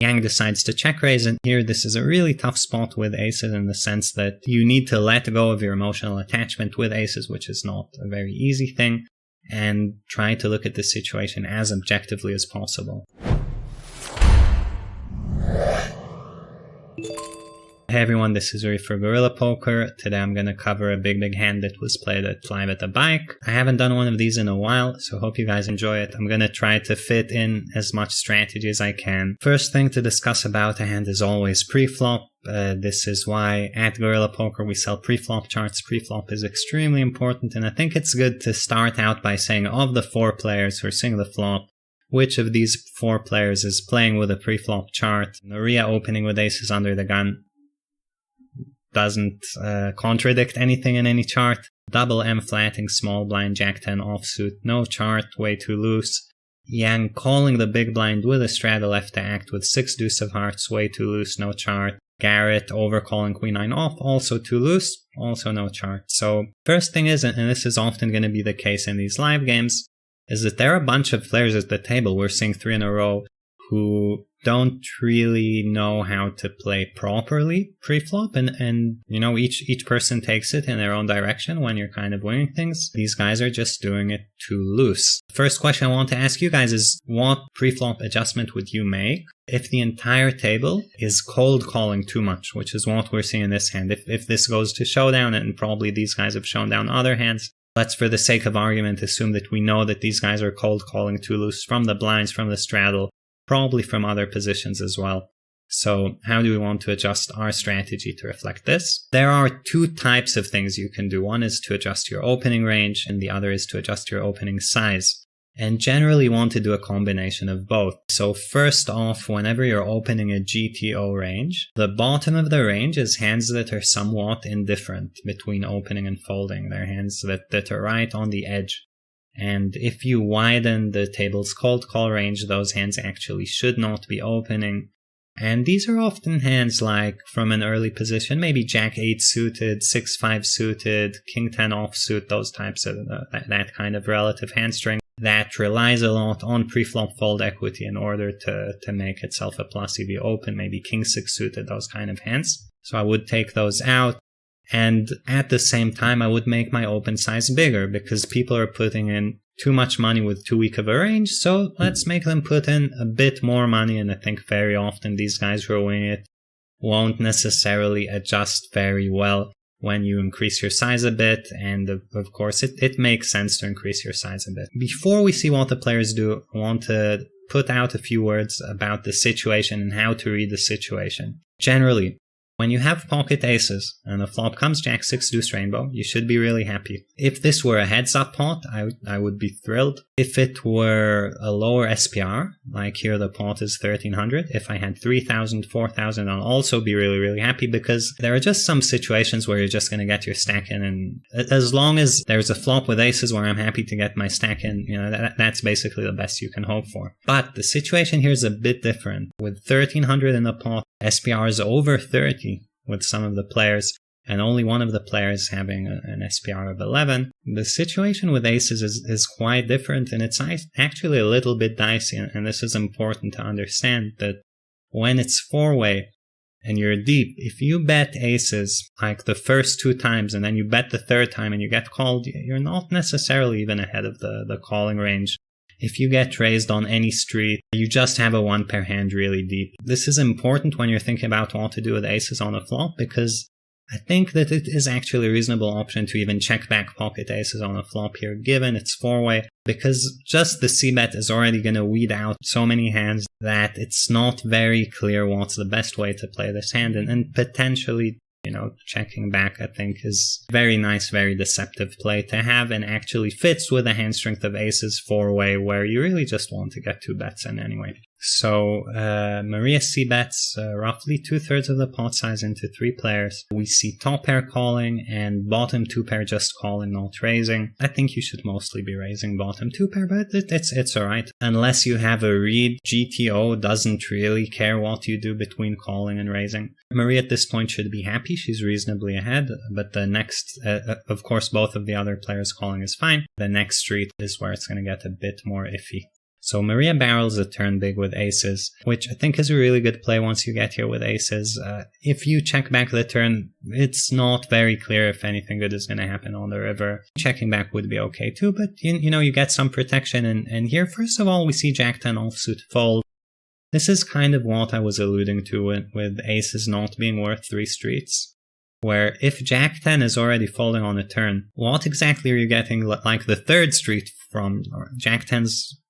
Yang decides to check raise, and here this is a really tough spot with aces in the sense that you need to let go of your emotional attachment with aces, which is not a very easy thing, and try to look at the situation as objectively as possible. Hey everyone, this is Rui for Guerrilla Poker. Today I'm going to cover a big hand that was played at Live at the Bike. I haven't done one of these in a while, so hope you guys enjoy it. I'm going to try to fit in as much strategy as I can. First thing to discuss about a hand is always preflop. This is why at Guerrilla Poker we sell preflop charts. Preflop is extremely important, and I think it's good to start out by saying of the 4 players who are seeing the flop, which of these 4 players is playing with a preflop chart? Maria opening with aces under the gun doesn't contradict anything in any chart. Double M flatting small blind, Jack 10 offsuit, no chart, way too loose. Yang calling the big blind with a straddle left to act with 6 deuce of hearts, way too loose, no chart. Garrett overcalling queen 9 off, also too loose, also no chart. So first thing is, and this is often going to be the case in these live games, is that there are a bunch of players at the table, we're seeing 3 in a row, who don't really know how to play properly preflop, and you know, each person takes it in their own direction when you're kind of winning things. These guys are just doing it too loose. First question I want to ask you guys is, what preflop adjustment would you make if the entire table is cold calling too much, which is what we're seeing in this hand? If this goes to showdown, and probably these guys have shown down other hands, let's for the sake of argument assume that we know that these guys are cold calling too loose from the blinds, from the straddle, probably from other positions as well. So how do we want to adjust our strategy to reflect this? There are 2 types of things you can do. One is to adjust your opening range, and the other is to adjust your opening size. And generally you want to do a combination of both. So first off, whenever you're opening a GTO range, the bottom of the range is hands that are somewhat indifferent between opening and folding. They're hands that are right on the edge. And if you widen the table's cold call range, those hands actually should not be opening. And these are often hands like from an early position, maybe Jack 8 suited, 6-5 suited, King 10 offsuit, those types of that kind of relative hand string that relies a lot on preflop fold equity in order to make itself a plus EV open, maybe King 6 suited, those kind of hands. So I would take those out. And at the same time, I would make my open size bigger because people are putting in too much money with too weak of a range. So let's make them put in a bit more money. And I think very often these guys who are winning it won't necessarily adjust very well when you increase your size a bit. And of course, it makes sense to increase your size a bit. Before we see what the players do, I want to put out a few words about the situation and how to read the situation. Generally, when you have pocket aces and the flop comes Jack 6 deuce rainbow, you should be really happy. If this were a heads up pot, I would be thrilled. If it were a lower SPR, like here the pot is 1300, if I had 3000, 4000, I'll also be really happy, because there are just some situations where you're just going to get your stack in, and as long as there's a flop with aces where I'm happy to get my stack in, you know, that's basically the best you can hope for. But the situation here is a bit different. With 1300 in the pot, SPR is over 30 with some of the players, and only one of the players having an SPR of 11. The situation with aces is quite different, and it's actually a little bit dicey, and this is important to understand, that when it's 4-way and you're deep, if you bet aces like the first 2 times and then you bet the 3rd time and you get called, you're not necessarily even ahead of the calling range. If you get raised on any street, you just have a 1-pair hand really deep. This is important when you're thinking about what to do with aces on a flop, because I think that it is actually a reasonable option to even check back pocket aces on a flop here, given it's 4-way, because just the c-bet is already going to weed out so many hands that it's not very clear what's the best way to play this hand, and potentially, you know, checking back, I think, is very nice, very deceptive play to have, and actually fits with a hand strength of aces 4-way, where you really just want to get 2 bets in anyway. So Maria c-bets roughly 2/3 of the pot size into 3 players. We see top pair calling and bottom 2 pair just calling, not raising. I think you should mostly be raising bottom 2 pair, but it's alright. Unless you have a read, GTO doesn't really care what you do between calling and raising. Maria at this point should be happy, she's reasonably ahead, but the next, of course both of the other players calling is fine. The next street is where it's going to get a bit more iffy. So Maria barrels a turn big with aces, which I think is a really good play once you get here with aces. If you check back the turn, it's not very clear if anything good is going to happen on the river. Checking back would be okay too, but you get some protection. And here, first of all, we see Jack 10 offsuit fold. This is kind of what I was alluding to with aces not being worth 3 streets. Where if Jack 10 is already folding on a turn, what exactly are you getting like the 3rd street from Jack 10's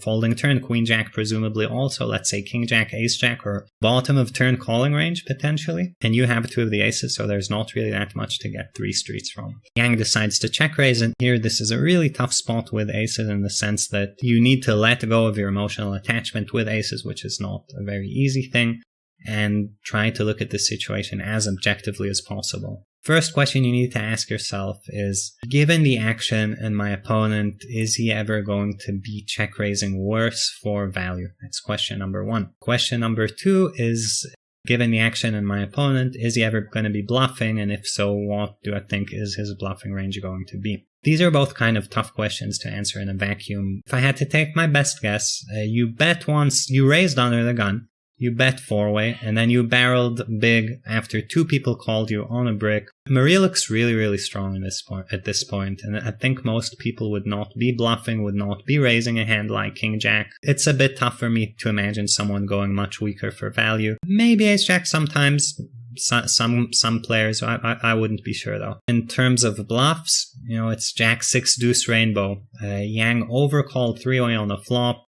folding turn, Queen Jack presumably also, let's say King Jack, Ace Jack, or bottom of turn calling range potentially, and you have 2 of the aces, so there's not really that much to get 3 streets from. Yang decides to check raise, and here this is a really tough spot with aces in the sense that you need to let go of your emotional attachment with aces, which is not a very easy thing, and try to look at the situation as objectively as possible. First question you need to ask yourself is, given the action and my opponent, is he ever going to be check raising worse for value? That's question number 1. Question number 2 is, given the action and my opponent, is he ever going to be bluffing? And if so, what do I think is his bluffing range going to be? These are both kind of tough questions to answer in a vacuum. If I had to take my best guess, you bet once, you raised under the gun. You bet 4-way, and then you barreled big after 2 people called you on a brick. Maria looks really, really strong at this point, and I think most people would not be bluffing, would not be raising a hand like King Jack. It's a bit tough for me to imagine someone going much weaker for value. Maybe Ace Jack sometimes, some players, I wouldn't be sure though. In terms of bluffs, it's Jack 6 deuce rainbow. Yang overcalled 3-way on the flop.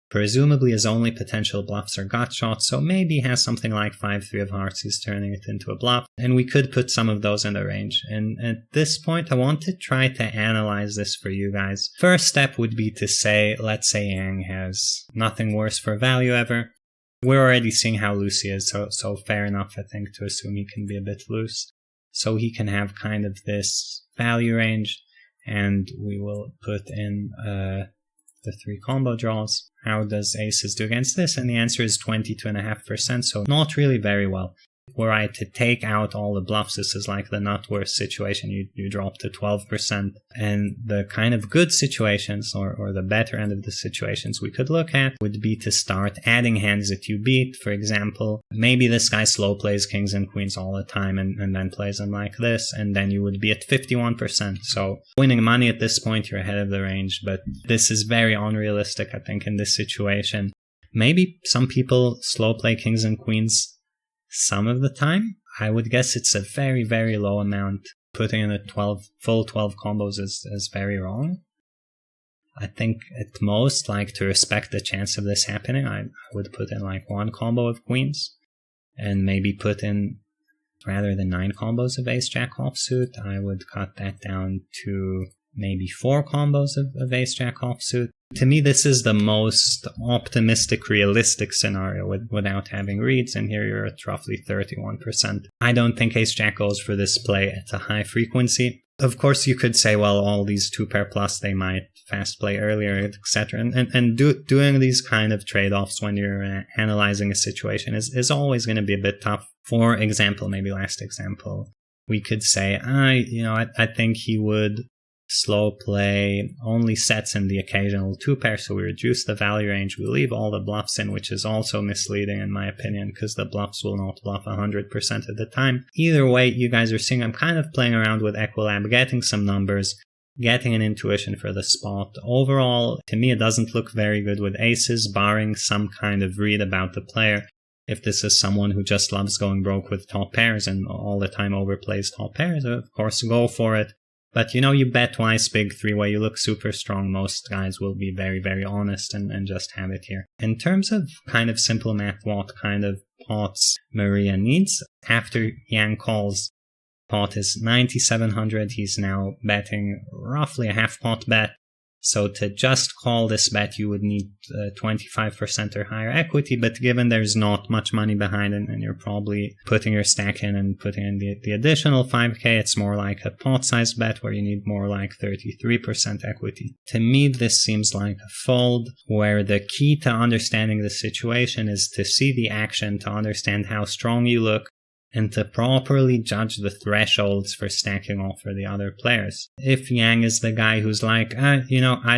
Presumably his only potential bluffs are gut shots, so maybe he has something like 5-3 of hearts, he's turning it into a bluff, and we could put some of those in the range. And at this point, I want to try to analyze this for you guys. First step would be to say, let's say Yang has nothing worse for value ever. We're already seeing how loose he is, so fair enough, I think, to assume he can be a bit loose. So he can have kind of this value range, and we will put in the 3 combo draws. How does aces do against this? And the answer is 22.5%, so not really very well. Were I to take out all the bluffs, this is like the not worse situation, you drop to 12%. And the kind of good situations, or the better end of the situations we could look at, would be to start adding hands that you beat. For example, maybe this guy slow plays kings and queens all the time and then plays them like this, and then you would be at 51%. So winning money at this point, you're ahead of the range, but this is very unrealistic, I think, in this situation. Maybe some people slow play kings and queens some of the time. I would guess it's a very, very low amount. Putting in a full 12 combos is very wrong. I think at most, like, to respect the chance of this happening, I would put in like 1 combo of queens, and maybe put in, rather than 9 combos of ace jack offsuit, I would cut that down to maybe 4 combos of ace jack offsuit. To me, this is the most optimistic, realistic scenario without having reads, and here you're at roughly 31%. I don't think ace jack goes for this play at a high frequency. Of course, you could say, well, all these 2-pair plus, they might fast play earlier, etc. And doing these kind of trade-offs when you're analyzing a situation is always going to be a bit tough. For example, maybe last example, we could say, I think he would slow play only sets in the occasional 2-pair, so we reduce the value range, we leave all the bluffs in, which is also misleading in my opinion, because the bluffs will not bluff 100% of the time. Either way, you guys are seeing I'm kind of playing around with Equilab, getting some numbers, getting an intuition for the spot. Overall, to me, it doesn't look very good with aces, barring some kind of read about the player. If this is someone who just loves going broke with top pairs and all the time overplays top pairs, of course, go for it. But you bet twice big 3-way, you look super strong. Most guys will be very, very honest and just have it here. In terms of kind of simple math, what kind of pots Maria needs, after Yang calls, pot is 9,700. He's now betting roughly a half pot bet. So to just call this bet, you would need 25% or higher equity, but given there's not much money behind it and you're probably putting your stack in and putting in the additional 5k, it's more like a pot-sized bet where you need more like 33% equity. To me, this seems like a fold, where the key to understanding the situation is to see the action, to understand how strong you look, and to properly judge the thresholds for stacking off for the other players. If Yang is the guy who's like, I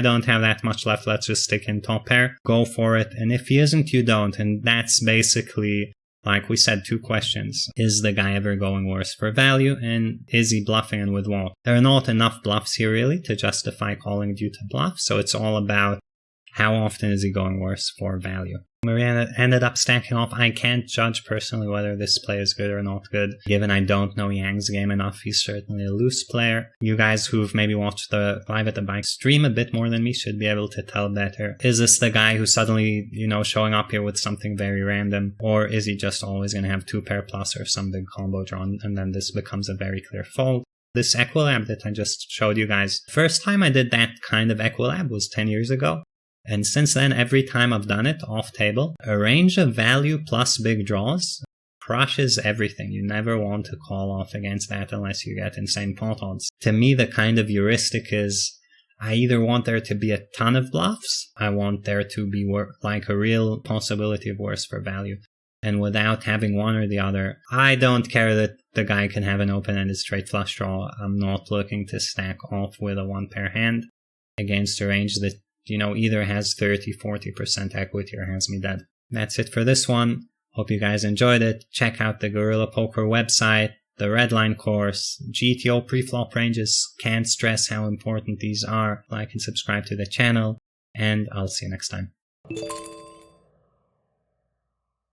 don't have that much left, let's just stick in top pair, go for it. And if he isn't, you don't. And that's basically, like we said, 2 questions. Is the guy ever going worse for value? And is he bluffing, and with what? There are not enough bluffs here really to justify calling due to bluff. So it's all about how often is he going worse for value. Maria ended up stacking off. I can't judge personally whether this play is good or not good, given I don't know Yang's game enough. He's certainly a loose player. You guys who've maybe watched the Live at the Bike stream a bit more than me should be able to tell better. Is this the guy who's suddenly, showing up here with something very random? Or is he just always going to have 2 pair plus or some big combo drawn, and then this becomes a very clear fold? This Equilab that I just showed you guys, first time I did that kind of Equilab was 10 years ago. And since then, every time I've done it off table, a range of value plus big draws crushes everything. You never want to call off against that unless you get insane pot odds. To me, the kind of heuristic is, I either want there to be a ton of bluffs, I want there to be like a real possibility of worse for value. And without having one or the other, I don't care that the guy can have an open-ended straight flush draw. I'm not looking to stack off with a 1-pair hand against a range that either has 30-40% equity or has me dead. That's it for this one. Hope you guys enjoyed it. Check out the Guerrilla Poker website, the Redline course, GTO preflop ranges. Can't stress how important these are. Like and subscribe to the channel, and I'll see you next time.